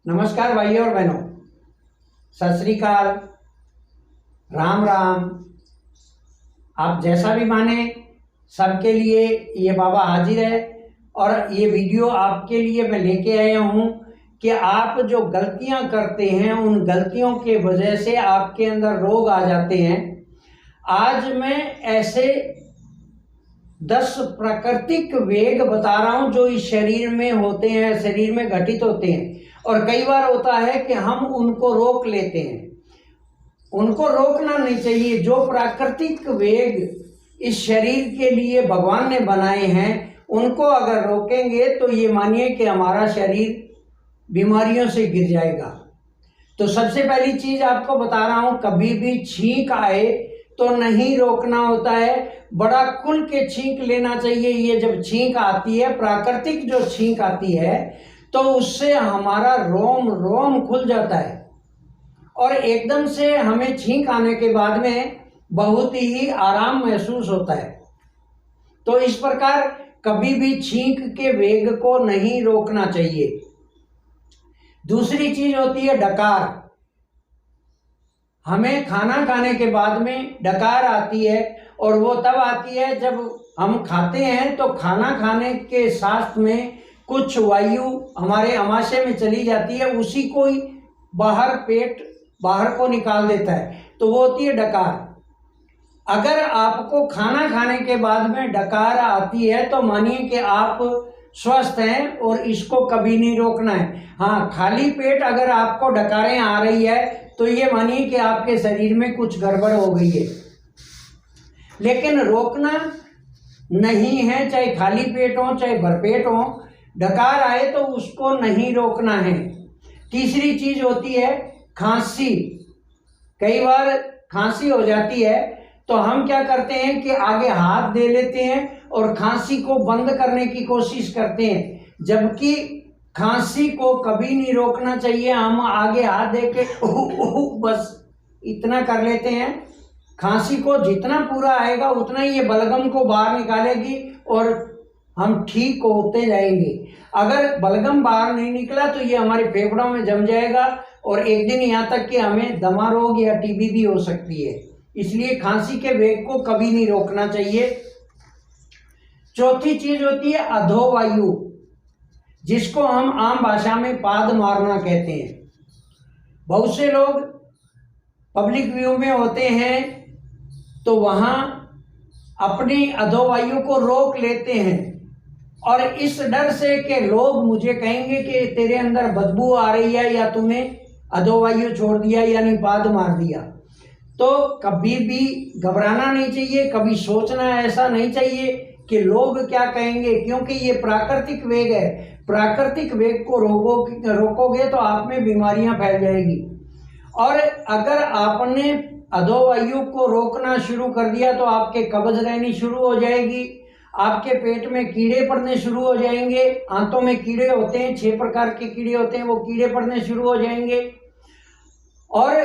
नमस्कार भाइयों और बहनों, सत श्री अकाल, राम राम। आप जैसा भी माने, सबके लिए ये बाबा हाजिर है। और ये वीडियो आपके लिए मैं लेके आया हूँ कि आप जो गलतियाँ करते हैं उन गलतियों के वजह से आपके अंदर रोग आ जाते हैं। आज मैं ऐसे 10 प्राकृतिक वेग बता रहा हूँ जो इस शरीर में होते हैं, शरीर में घटित होते हैं। और कई बार होता है कि हम उनको रोक लेते हैं। उनको रोकना नहीं चाहिए। जो प्राकृतिक वेग इस शरीर के लिए भगवान ने बनाए हैं, उनको अगर रोकेंगे तो ये मानिए कि हमारा शरीर बीमारियों से गिर जाएगा। तो सबसे पहली चीज आपको बता रहा हूं, कभी भी छींक आए तो नहीं रोकना होता है, बड़ा खुल के छींक लेना चाहिए। ये जब छींक आती है, प्राकृतिक जो छींक आती है, तो उससे हमारा रोम रोम खुल जाता है और एकदम से हमें छींक आने के बाद में बहुत ही आराम महसूस होता है। तो इस प्रकार कभी भी छींक के वेग को नहीं रोकना चाहिए। दूसरी चीज होती है डकार। हमें खाना खाने के बाद में डकार आती है, और वो तब आती है जब हम खाते हैं तो खाना खाने के साथ में कुछ वायु हमारे आमाशय में चली जाती है, उसी को ही पेट बाहर को निकाल देता है, तो वो होती है डकार। अगर आपको खाना खाने के बाद में डकार आती है तो मानिए कि आप स्वस्थ हैं और इसको कभी नहीं रोकना है। हाँ, खाली पेट अगर आपको डकारें आ रही है तो ये मानिए कि आपके शरीर में कुछ गड़बड़ हो गई है, लेकिन रोकना नहीं है। चाहे खाली पेट हो चाहे भरपेट हो, डकार आए तो उसको नहीं रोकना है। तीसरी चीज होती है खांसी। कई बार खांसी हो जाती है तो हम क्या करते हैं कि आगे हाथ दे लेते हैं और खांसी को बंद करने की कोशिश करते हैं, जबकि खांसी को कभी नहीं रोकना चाहिए। हम आगे हाथ दे के बस इतना कर लेते हैं। खांसी को जितना पूरा आएगा उतना ही ये बलगम को बाहर निकालेगी और हम ठीक होते जाएंगे। अगर बलगम बाहर नहीं निकला तो ये हमारे फेफड़ों में जम जाएगा और एक दिन यहाँ तक कि हमें दमा रोग या टीबी भी हो सकती है। इसलिए खांसी के वेग को कभी नहीं रोकना चाहिए। चौथी चीज होती है अधोवायु, जिसको हम आम भाषा में पाद मारना कहते हैं। बहुत से लोग पब्लिक व्यू में होते हैं तो वहां अपनी अधोवायु को रोक लेते हैं, और इस डर से कि लोग मुझे कहेंगे कि तेरे अंदर बदबू आ रही है या तूने अधोवायु छोड़ दिया यानी पाद मार दिया। तो कभी भी घबराना नहीं चाहिए, कभी सोचना ऐसा नहीं चाहिए कि लोग क्या कहेंगे, क्योंकि ये प्राकृतिक वेग है। प्राकृतिक वेग को रोकोगे तो आप में बीमारियां फैल जाएगी। और अगर आपने अधोवायु को रोकना शुरू कर दिया तो आपके कब्ज रहनी शुरू हो जाएगी, आपके पेट में कीड़े पड़ने शुरू हो जाएंगे। आंतों में कीड़े होते हैं, 6 प्रकार के कीड़े होते हैं, वो कीड़े पड़ने शुरू हो जाएंगे। और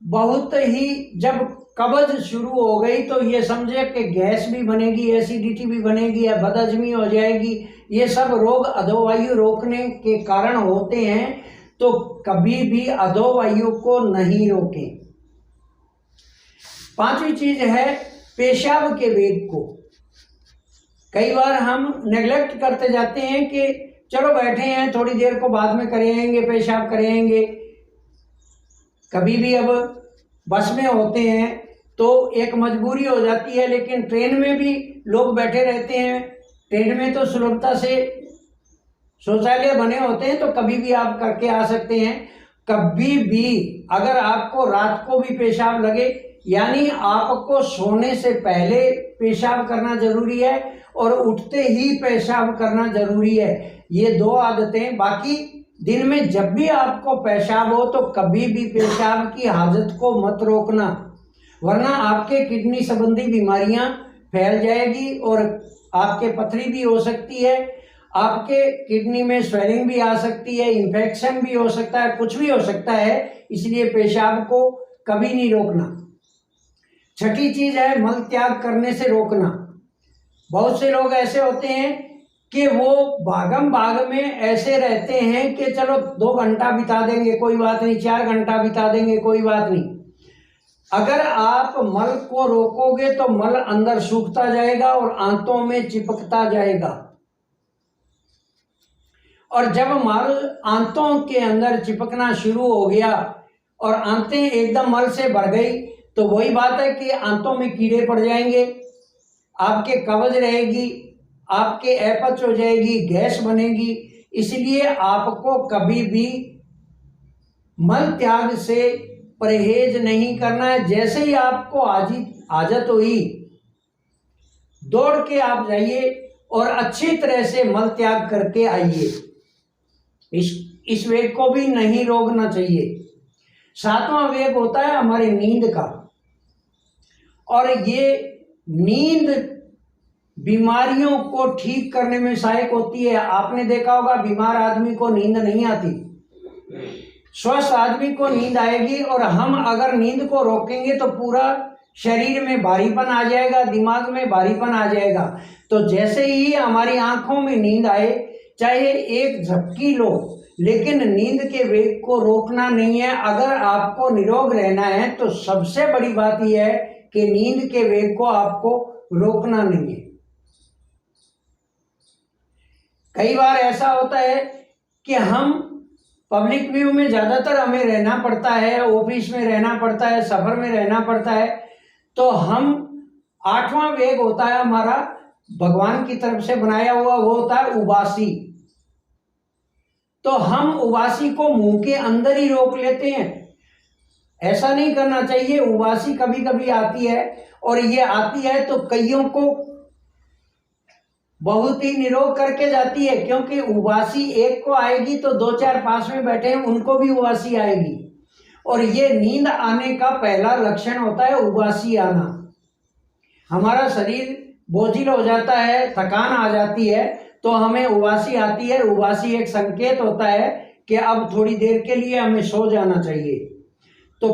बहुत ही जब कब्ज शुरू हो गई तो ये समझे कि गैस भी बनेगी, एसिडिटी भी बनेगी या बदहजमी हो जाएगी। ये सब रोग अधोवायु रोकने के कारण होते हैं। तो कभी भी अधोवायु को नहीं रोकें। पांचवी चीज है पेशाब के वेग को। कई बार हम नेग्लेक्ट करते जाते हैं कि चलो बैठे हैं, थोड़ी देर को बाद में करेंगे, पेशाब करेंगे। कभी भी अब बस में होते हैं तो एक मजबूरी हो जाती है, लेकिन ट्रेन में भी लोग बैठे रहते हैं। ट्रेन में तो सुलभता से शौचालय बने होते हैं, तो कभी भी आप करके आ सकते हैं। कभी भी अगर आपको रात को भी पेशाब लगे, यानी आपको सोने से पहले पेशाब करना जरूरी है और उठते ही पेशाब करना जरूरी है। ये 2 आदतें। बाकी दिन में जब भी आपको पेशाब हो तो कभी भी पेशाब की हाजत को मत रोकना, वरना आपके किडनी संबंधी बीमारियां फैल जाएगी और आपके पथरी भी हो सकती है, आपके किडनी में स्वेलिंग भी आ सकती है, इन्फेक्शन भी हो सकता है, कुछ भी हो सकता है। इसलिए पेशाब को कभी नहीं रोकना। छठी चीज है मल त्याग करने से रोकना। बहुत से लोग ऐसे होते हैं कि वो भागम भाग में ऐसे रहते हैं कि चलो 2 घंटा बिता देंगे कोई बात नहीं, 4 घंटा बिता देंगे कोई बात नहीं। अगर आप मल को रोकोगे तो मल अंदर सूखता जाएगा और आंतों में चिपकता जाएगा, और जब मल आंतों के अंदर चिपकना शुरू हो गया और आंतें एकदम मल से भर गई तो वही बात है कि आंतों में कीड़े पड़ जाएंगे, आपके कब्ज रहेगी, आपके अपच हो जाएगी, गैस बनेगी। इसलिए आपको कभी भी मल त्याग से परहेज नहीं करना है। जैसे ही आपको आदत हुई, दौड़ के आप जाइए और अच्छी तरह से मल त्याग करके आइए। इस वेग को भी नहीं रोकना चाहिए। 7वां वेग होता है हमारी नींद का, और ये नींद बीमारियों को ठीक करने में सहायक होती है। आपने देखा होगा बीमार आदमी को नींद नहीं आती, स्वस्थ आदमी को नींद आएगी। और हम अगर नींद को रोकेंगे तो पूरा शरीर में भारीपन आ जाएगा, दिमाग में भारीपन आ जाएगा। तो जैसे ही हमारी आंखों में नींद आए, चाहे एक झपकी लो, लेकिन नींद के वेग को रोकना नहीं है। अगर आपको निरोग रहना है तो सबसे बड़ी बात यह है कि नींद के वेग को आपको रोकना नहीं है। कई बार ऐसा होता है कि हम पब्लिक व्यू में ज़्यादातर हमें रहना पड़ता है, ऑफिस में रहना पड़ता है, सफ़र में रहना पड़ता है, तो हम 8वां वेग होता है हमारा भगवान की तरफ से बनाया हुआ, वो होता है उबासी। तो हम उबासी को मुंह के अंदर ही रोक लेते हैं। ऐसा नहीं करना चाहिए। उबासी कभी कभी आती है, और ये आती है तो कईयों को बहुत ही निरोग करके जाती है, क्योंकि उबासी एक को आएगी तो 2-4 पास में बैठे हैं उनको भी उबासी आएगी। और ये नींद आने का पहला लक्षण होता है उबासी आना। हमारा शरीर बोझिल हो जाता है, थकान आ जाती है, तो हमें उबासी आती है। उबासी एक संकेत होता है कि अब थोड़ी देर के लिए हमें सो जाना चाहिए। तो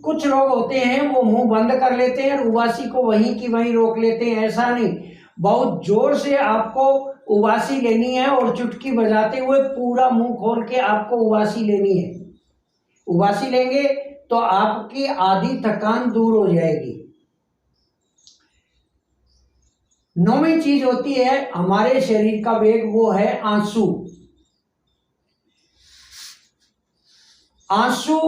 कुछ लोग होते हैं वो मुंह बंद कर लेते हैं और उबासी को वहीं की वहीं रोक लेते हैं। ऐसा नहीं, बहुत जोर से आपको उबासी लेनी है और चुटकी बजाते हुए पूरा मुंह खोल के आपको उबासी लेनी है। उबासी लेंगे तो आपकी आधी थकान दूर हो जाएगी। 9वीं चीज होती है हमारे शरीर का वेग, वो है आंसू। आंसू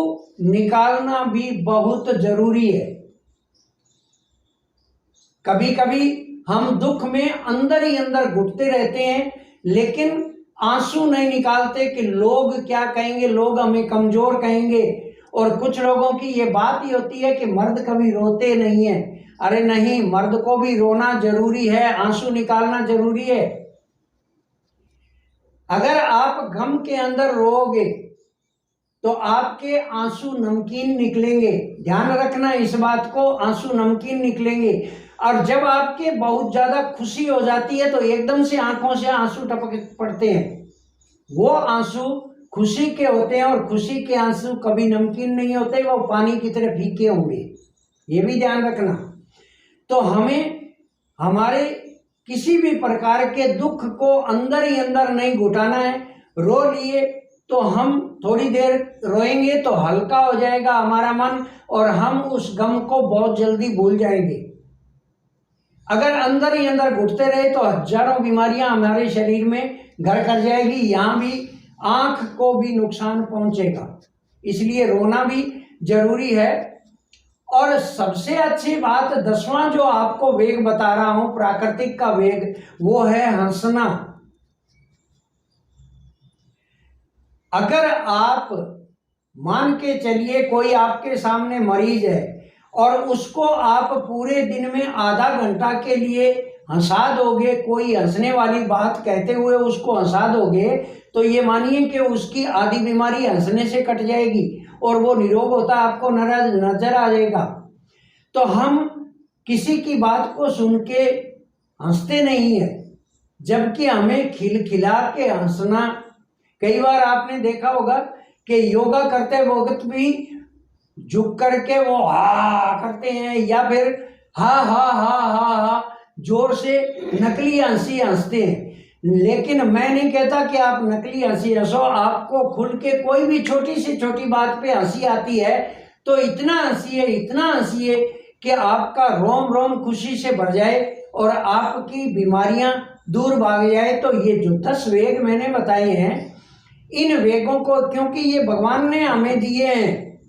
निकालना भी बहुत जरूरी है। कभी कभी हम दुख में अंदर ही अंदर घुटते रहते हैं, लेकिन आंसू नहीं निकालते कि लोग क्या कहेंगे, लोग हमें कमजोर कहेंगे। और कुछ लोगों की ये बात ही होती है कि मर्द कभी रोते नहीं है। अरे नहीं, मर्द को भी रोना जरूरी है, आंसू निकालना जरूरी है। अगर आप गम के अंदर रोओगे तो आपके आंसू नमकीन निकलेंगे। ध्यान रखना इस बात को, आंसू नमकीन निकलेंगे। और जब आपके बहुत ज्यादा खुशी हो जाती है तो एकदम से आंखों से आंसू टपक पड़ते हैं। वो आंसू खुशी के होते हैं, और खुशी के आंसू कभी नमकीन नहीं होते, वो पानी की तरह फीके होंगे। ये भी ध्यान रखना। तो हमें हमारे किसी भी प्रकार के दुख को अंदर ही अंदर नहीं घुटाना है। रो लिए तो हम थोड़ी देर रोएंगे तो हल्का हो जाएगा हमारा मन, और हम उस गम को बहुत जल्दी भूल जाएंगे। अगर अंदर ही अंदर घुटते रहे तो हजारों बीमारियां हमारे शरीर में घर कर जाएगी। यहाँ भी आंख को भी नुकसान पहुंचेगा। इसलिए रोना भी जरूरी है। और सबसे अच्छी बात 10वां जो आपको वेग बता रहा हूं, प्राकृतिक का वेग, वो है हंसना। अगर आप मान के चलिए कोई आपके सामने मरीज है और उसको आप पूरे दिन में आधा घंटा के लिए हंसा दोगे, कोई हंसने वाली बात कहते हुए उसको हंसा दोगे, तो ये मानिए कि उसकी आधी बीमारी हंसने से कट जाएगी और वो निरोग होता आपको नजर आ जाएगा। तो हम किसी की बात को सुन के हंसते नहीं है, जबकि हमें खिलखिला के हंसना। कई बार आपने देखा होगा कि योगा करते वक्त भी झुक करके वो हा करते हैं, या फिर हा हा हा हा हा जोर से नकली हंसी हंसते हैं। लेकिन मैं नहीं कहता कि आप नकली हंसी हंसो। आपको खुल के कोई भी छोटी से छोटी बात पे हंसी आती है तो इतना हंसिए, इतना हंसिए कि आपका रोम रोम खुशी से भर जाए और आपकी बीमारियां दूर भाग जाए। तो ये जो 10 वेग मैंने बताए हैं, इन वेगों को, क्योंकि ये भगवान ने हमें दिए हैं,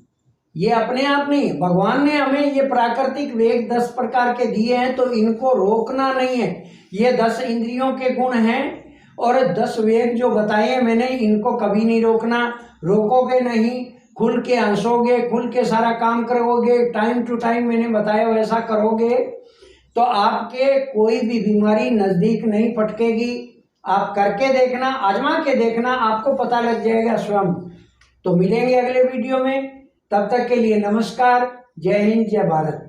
ये अपने आप नहीं, भगवान ने हमें ये प्राकृतिक वेग 10 प्रकार के दिए हैं, तो इनको रोकना नहीं है। ये 10 इंद्रियों के गुण हैं और 10 वेग जो बताए हैं मैंने, इनको कभी नहीं रोकना। रोकोगे नहीं, खुल के हंसोगे, खुल के सारा काम करोगे, टाइम टू टाइम मैंने बताया वैसा करोगे, तो आपके कोई भी बीमारी नज़दीक नहीं फटकेगी। आप करके देखना, आजमा के देखना, आपको पता लग जाएगा स्वयं। तो मिलेंगे अगले वीडियो में, तब तक के लिए नमस्कार। जय हिंद, जय भारत।